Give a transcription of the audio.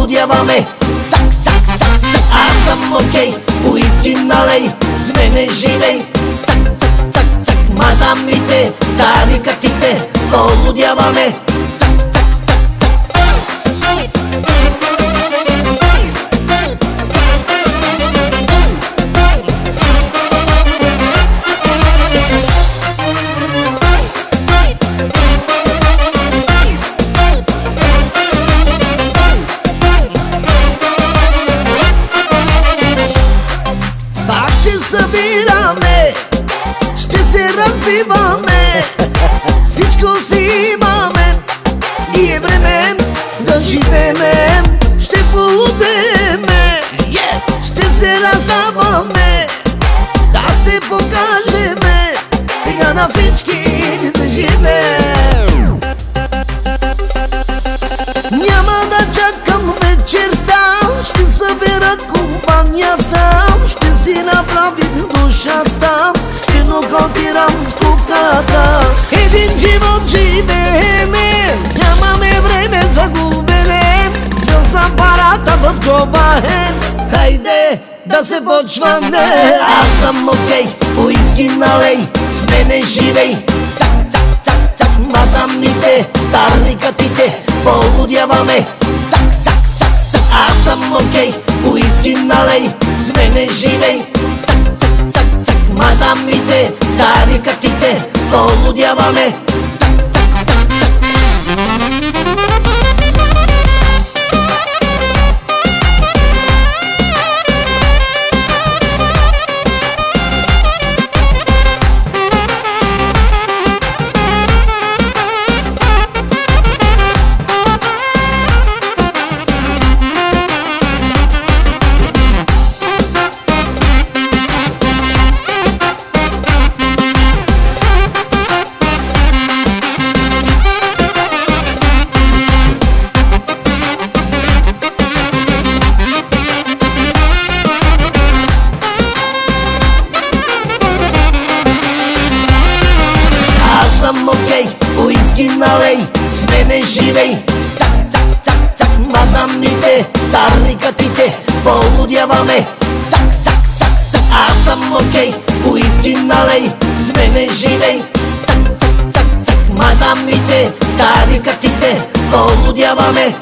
полудяваме. Цак, цак, цак, цак, аз съм окей, уиски налей, с мене живей. Цак, цак, цак, цак, мадамите, тарикатите, полудяваме. Цак, цак, цак, събираме, ще се разбиваме, всичко си имаме и е време да живеме. Ще полудеме, ще се раздаваме, да се покажеме, сега на всички да живеем. Няма да чакам вечерта, ще събера компанията, ще си направим душата, ще нокаутирам скуката. Един живот живееме, нямаме време за губене, взел съм парата в джоба е. Хайде да се почваме. Аз съм окей, уиски налей, с мене живей. Цак, цак, цак, цак, мадамите, тарикатите, полудяваме. Цак, цак, цак, цак, аз съм окей, уиски налей, с мене живей. Цак, цак, цак, цак, мадамите, тарикатите, полудяваме. Цак, цак, цак, цак. Съм окей, уиски налей, с мене живей. Цак, цак, цак, цак, мадамите, тарикатите, полудяваме. Цак, цак, цак, цак, аз съм окей, уиски налей, с мене живей. Цак, цак, цак, цак, мадамите, тарикатите, полудяваме.